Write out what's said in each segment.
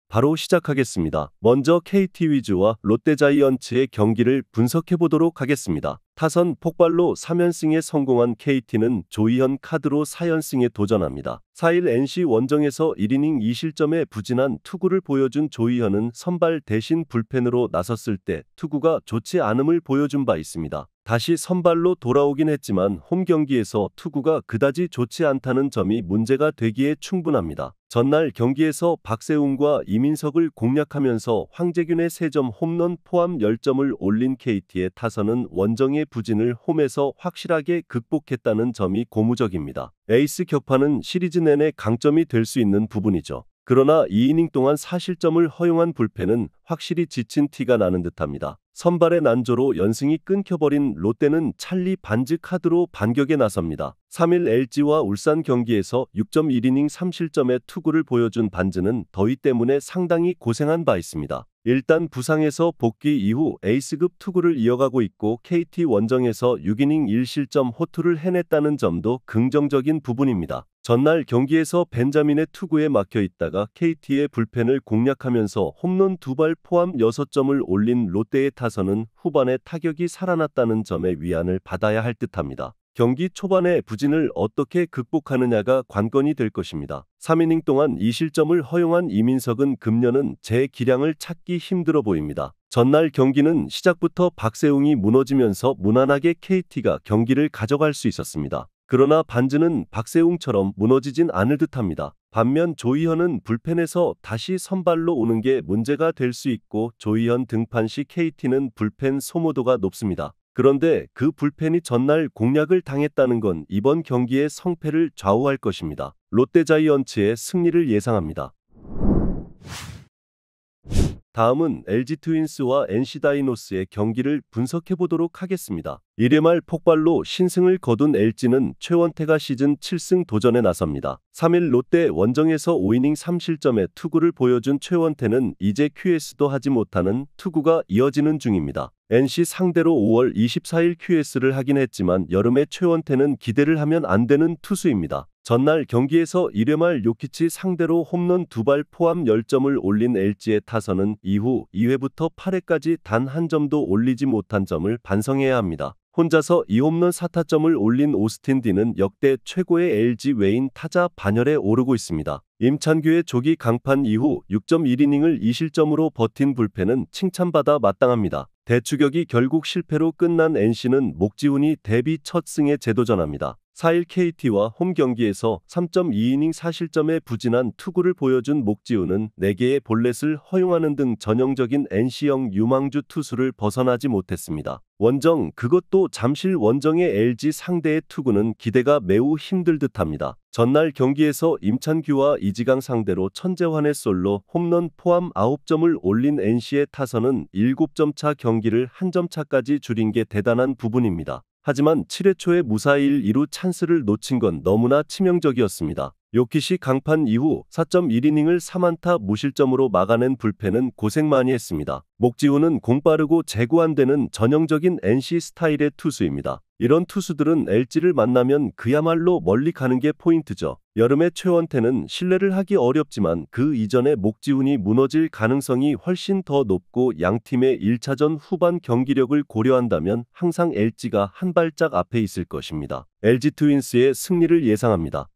바로 시작하겠습니다. 먼저 KT 위즈와 롯데자이언츠의 경기를 분석해 보도록 하겠습니다. 타선 폭발로 3연승에 성공한 KT는 조이현 카드로 4연승에 도전합니다. 4일 NC 원정에서 1이닝 2실점의 부진한 투구를 보여준 조이현은 선발 대신 불펜으로 나섰을 때 투구가 좋지 않음을 보여준 바 있습니다. 다시 선발로 돌아오긴 했지만 홈 경기에서 투구가 그다지 좋지 않다는 점이 문제가 되기에 충분합니다. 전날 경기에서 박세웅과 이민석을 공략하면서 황재균의 3점 홈런 포함 10점을 올린 KT의 타선은 원정의 부진을 홈에서 확실하게 극복했다는 점이 고무적입니다. 에이스 격파는 시리즈 내내 강점이 될 수 있는 부분이죠. 그러나 2이닝 동안 4실점을 허용한 불펜은 확실히 지친 티가 나는 듯합니다. 선발의 난조로 연승이 끊겨버린 롯데는 찰리 반즈 카드로 반격에 나섭니다. 3일 LG와 울산 경기에서 6.1이닝 3실점의 투구를 보여준 반즈는 더위 때문에 상당히 고생한 바 있습니다. 일단 부상에서 복귀 이후 에이스급 투구를 이어가고 있고 KT 원정에서 6이닝 1실점 호투를 해냈다는 점도 긍정적인 부분입니다. 전날 경기에서 벤자민의 투구에 막혀 있다가 KT의 불펜을 공략하면서 홈런 2발 포함 6점을 올린 롯데의 타선은 후반에 타격이 살아났다는 점에 위안을 받아야 할 듯합니다. 경기 초반의 부진을 어떻게 극복하느냐가 관건이 될 것입니다. 3이닝 동안 2실점을 허용한 이민석은 금년은 제 기량을 찾기 힘들어 보입니다. 전날 경기는 시작부터 박세웅이 무너지면서 무난하게 KT가 경기를 가져갈 수 있었습니다. 그러나 반즈는 박세웅처럼 무너지진 않을 듯합니다. 반면 조이현은 불펜에서 다시 선발로 오는 게 문제가 될 수 있고 조이현 등판 시 KT는 불펜 소모도가 높습니다. 그런데 그 불펜이 전날 공략을 당했다는 건 이번 경기의 성패를 좌우할 것입니다. 롯데자이언츠의 승리를 예상합니다. 다음은 LG 트윈스와 NC 다이노스의 경기를 분석해 보도록 하겠습니다. 1회 말 폭발로 신승을 거둔 LG는 최원태가 시즌 7승 도전에 나섭니다. 3일 롯데 원정에서 5이닝 3실점의 투구를 보여준 최원태는 이제 QS도 하지 못하는 투구가 이어지는 중입니다. NC 상대로 5월 24일 QS를 하긴 했지만 여름에 최원태는 기대를 하면 안 되는 투수입니다. 전날 경기에서 1회 말 요키치 상대로 홈런 2발 포함 10점을 올린 LG의 타선은 이후 2회부터 8회까지 단 한 점도 올리지 못한 점을 반성해야 합니다. 혼자서 2홈런 4타점을 올린 오스틴 디는 역대 최고의 LG 외인 타자 반열에 오르고 있습니다. 임찬규의 조기 강판 이후 6.1이닝을 2실점으로 버틴 불펜은 칭찬받아 마땅합니다. 대추격이 결국 실패로 끝난 NC는 목지훈이 데뷔 첫 승에 재도전합니다. 4일 KT와 홈 경기에서 3.2이닝 4실점의 부진한 투구를 보여준 목지훈은 4개의 볼넷을 허용하는 등 전형적인 NC형 유망주 투수를 벗어나지 못했습니다. 원정, 그것도 잠실 원정의 LG 상대의 투구는 기대가 매우 힘들 듯합니다. 전날 경기에서 임찬규와 이지강 상대로 천재환의 솔로 홈런 포함 9점을 올린 NC의 타선은 7점 차 경기를 1점 차까지 줄인 게 대단한 부분입니다. 하지만 7회 초에 무사히 1-2루 찬스를 놓친 건 너무나 치명적이었습니다. 요키시 강판 이후 4.1이닝을 3안타 무실점으로 막아낸 불펜은 고생 많이 했습니다. 목지훈은 공 빠르고 제구 안 되는 전형적인 NC 스타일의 투수입니다. 이런 투수들은 LG를 만나면 그야말로 멀리 가는 게 포인트죠. 여름에 최원태는 신뢰를 하기 어렵지만 그 이전에 목지훈이 무너질 가능성이 훨씬 더 높고 양팀의 1차전 후반 경기력을 고려한다면 항상 LG가 한 발짝 앞에 있을 것입니다. LG 트윈스의 승리를 예상합니다.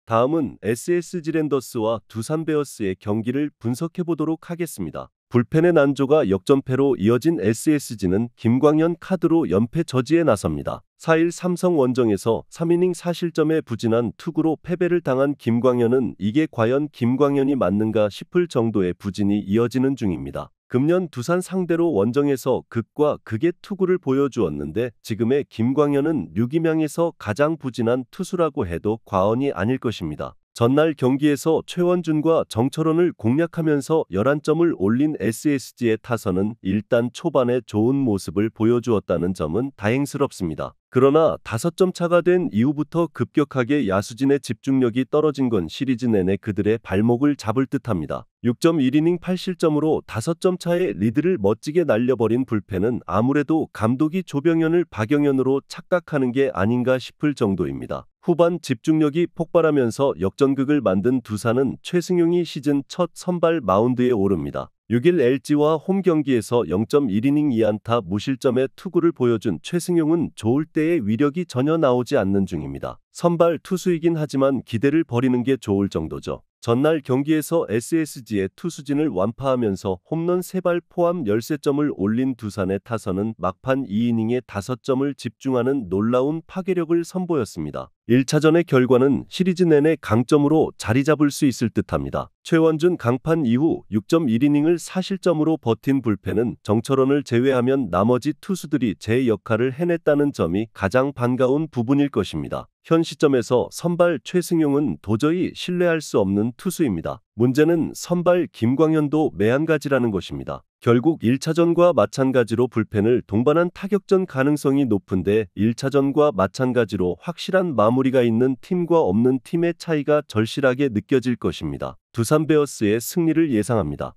다음은 SSG 랜더스와 두산 베어스의 경기를 분석해 보도록 하겠습니다. 불펜의 난조가 역전패로 이어진 SSG는 김광현 카드로 연패 저지에 나섭니다. 4일 삼성 원정에서 3이닝 4실점의 부진한 투구로 패배를 당한 김광현은 이게 과연 김광현이 맞는가 싶을 정도의 부진이 이어지는 중입니다. 금년 두산 상대로 원정에서 극과 극의 투구를 보여주었는데 지금의 김광현은 유기명에서 가장 부진한 투수라고 해도 과언이 아닐 것입니다. 전날 경기에서 최원준과 정철원을 공략하면서 11점을 올린 SSG의 타선은 일단 초반에 좋은 모습을 보여주었다는 점은 다행스럽습니다. 그러나 5점 차가 된 이후부터 급격하게 야수진의 집중력이 떨어진 건 시리즈 내내 그들의 발목을 잡을 듯합니다. 6.1이닝 8실점으로 5점 차의 리드를 멋지게 날려버린 불펜은 아무래도 감독이 조병현을 박영현으로 착각하는 게 아닌가 싶을 정도입니다. 후반 집중력이 폭발하면서 역전극을 만든 두산은 최승용이 시즌 첫 선발 마운드에 오릅니다. 6일 LG와 홈 경기에서 0.1이닝 2안타 무실점의 투구를 보여준 최승용은 좋을 때의 위력이 전혀 나오지 않는 중입니다. 선발 투수이긴 하지만 기대를 버리는 게 좋을 정도죠. 전날 경기에서 SSG의 투수진을 완파하면서 홈런 3발 포함 13점을 올린 두산의 타선은 막판 2이닝에 5점을 집중하는 놀라운 파괴력을 선보였습니다. 1차전의 결과는 시리즈 내내 강점으로 자리 잡을 수 있을 듯합니다. 최원준 강판 이후 6.1이닝을 4실점으로 버틴 불펜은 정철원을 제외하면 나머지 투수들이 제 역할을 해냈다는 점이 가장 반가운 부분일 것입니다. 현 시점에서 선발 최승용은 도저히 신뢰할 수 없는 투수입니다. 문제는 선발 김광현도 매한가지라는 것입니다. 결국 1차전과 마찬가지로 불펜을 동반한 타격전 가능성이 높은데 1차전과 마찬가지로 확실한 마무리가 있는 팀과 없는 팀의 차이가 절실하게 느껴질 것입니다. 두산 베어스의 승리를 예상합니다.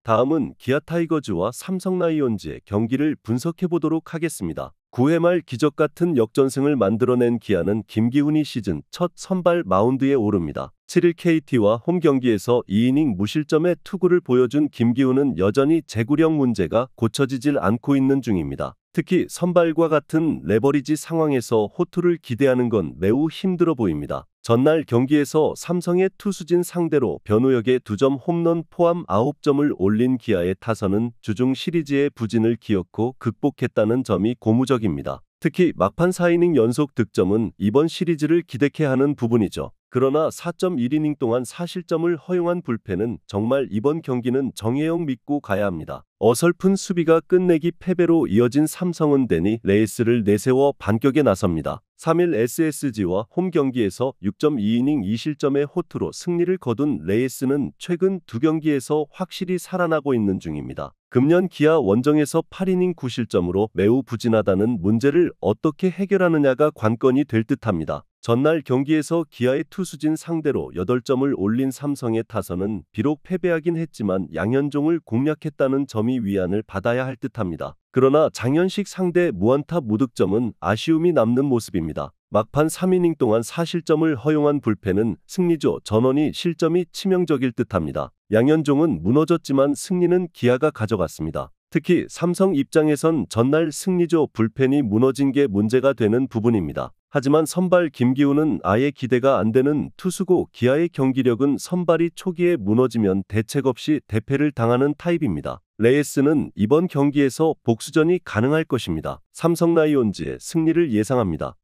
다음은 기아 타이거즈와 삼성 라이온즈의 경기를 분석해보도록 하겠습니다. 9회 말 기적 같은 역전승을 만들어낸 기아는 김기훈이 시즌 첫 선발 마운드에 오릅니다. 7일 KT와 홈 경기에서 2이닝 무실점의 투구를 보여준 김기훈은 여전히 제구력 문제가 고쳐지질 않고 있는 중입니다. 특히 선발과 같은 레버리지 상황에서 호투를 기대하는 건 매우 힘들어 보입니다. 전날 경기에서 삼성의 투수진 상대로 변우혁의 2점 홈런 포함 9점을 올린 기아의 타선은 주중 시리즈의 부진을 기어코 극복했다는 점이 고무적입니다. 특히 막판 4이닝 연속 득점은 이번 시리즈를 기대케 하는 부분이죠. 그러나 4.1이닝 동안 4실점을 허용한 불펜은 정말 이번 경기는 정예영 믿고 가야 합니다. 어설픈 수비가 끝내기 패배로 이어진 삼성은 데니 레이스를 내세워 반격에 나섭니다. 3일 SSG와 홈 경기에서 6.2이닝 2실점의 호투로 승리를 거둔 레이스는 최근 2경기에서 확실히 살아나고 있는 중입니다. 금년 기아 원정에서 8이닝 9실점으로 매우 부진하다는 문제를 어떻게 해결하느냐가 관건이 될 듯합니다. 전날 경기에서 기아의 투수진 상대로 8점을 올린 삼성의 타선은 비록 패배하긴 했지만 양현종을 공략했다는 점이 위안을 받아야 할 듯합니다. 그러나 장현식 상대 무안타 무득점은 아쉬움이 남는 모습입니다. 막판 3이닝 동안 4실점을 허용한 불펜은 승리조 전원이 실점이 치명적일 듯합니다. 양현종은 무너졌지만 승리는 기아가 가져갔습니다. 특히 삼성 입장에선 전날 승리조 불펜이 무너진 게 문제가 되는 부분입니다. 하지만 선발 김기훈은 아예 기대가 안 되는 투수고 기아의 경기력은 선발이 초기에 무너지면 대책 없이 대패를 당하는 타입입니다. 레이스는 이번 경기에서 복수전이 가능할 것입니다. 삼성 라이온즈의 승리를 예상합니다.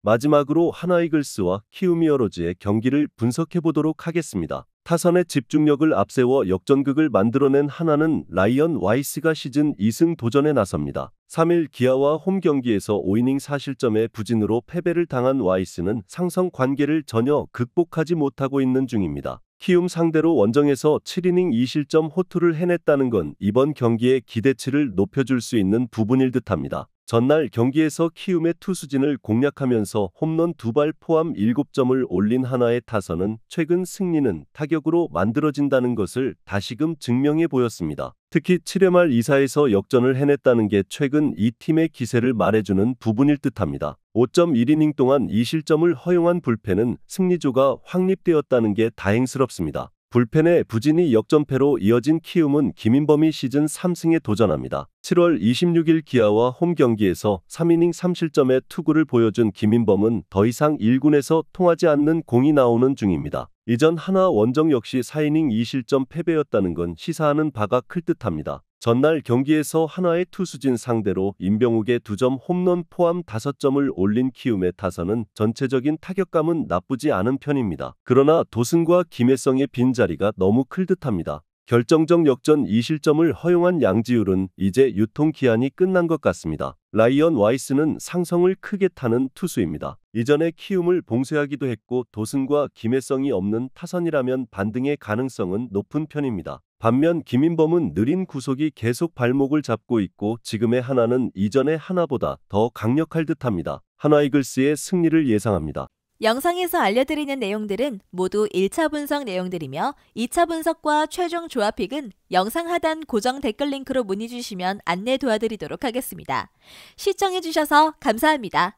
마지막으로 하나이글스와 키움히어로즈의 경기를 분석해보도록 하겠습니다. 타선의 집중력을 앞세워 역전극을 만들어낸 하나는 라이언 와이스가 시즌 2승 도전에 나섭니다. 3일 기아와 홈 경기에서 5이닝 4실점의 부진으로 패배를 당한 와이스는 상성 관계를 전혀 극복하지 못하고 있는 중입니다. 키움 상대로 원정에서 7이닝 2실점 호투를 해냈다는 건 이번 경기의 기대치를 높여줄 수 있는 부분일 듯합니다. 전날 경기에서 키움의 투수진을 공략하면서 홈런 2발 포함 7점을 올린 하나의 타선은 최근 승리는 타격으로 만들어진다는 것을 다시금 증명해 보였습니다. 특히 7회 말 2사에서 역전을 해냈다는 게 최근 이 팀의 기세를 말해주는 부분일 듯합니다. 5.1이닝 동안 2실점을 허용한 불펜은 승리조가 확립되었다는 게 다행스럽습니다. 불펜의 부진이 역전패로 이어진 키움은 김인범이 시즌 3승에 도전합니다. 7월 26일 기아와 홈 경기에서 3이닝 3실점의 투구를 보여준 김인범은 더 이상 1군에서 통하지 않는 공이 나오는 중입니다. 이전 하나 원정 역시 4이닝 2실점 패배였다는 건 시사하는 바가 클 듯합니다. 전날 경기에서 하나의 투수진 상대로 임병욱의 2점 홈런 포함 5점을 올린 키움의 타선은 전체적인 타격감은 나쁘지 않은 편입니다. 그러나 도승과 김혜성의 빈자리가 너무 클 듯합니다. 결정적 역전 2실점을 허용한 양지율은 이제 유통기한이 끝난 것 같습니다. 라이언 와이스는 상성을 크게 타는 투수입니다. 이전에 키움을 봉쇄하기도 했고 도승과 김혜성이 없는 타선이라면 반등의 가능성은 높은 편입니다. 반면 김인범은 느린 구속이 계속 발목을 잡고 있고 지금의 하나는 이전의 하나보다 더 강력할 듯합니다. 한화이글스의 승리를 예상합니다. 영상에서 알려드리는 내용들은 모두 1차 분석 내용들이며 2차 분석과 최종 조합픽은 영상 하단 고정 댓글 링크로 문의 주시면 안내 도와드리도록 하겠습니다. 시청해주셔서 감사합니다.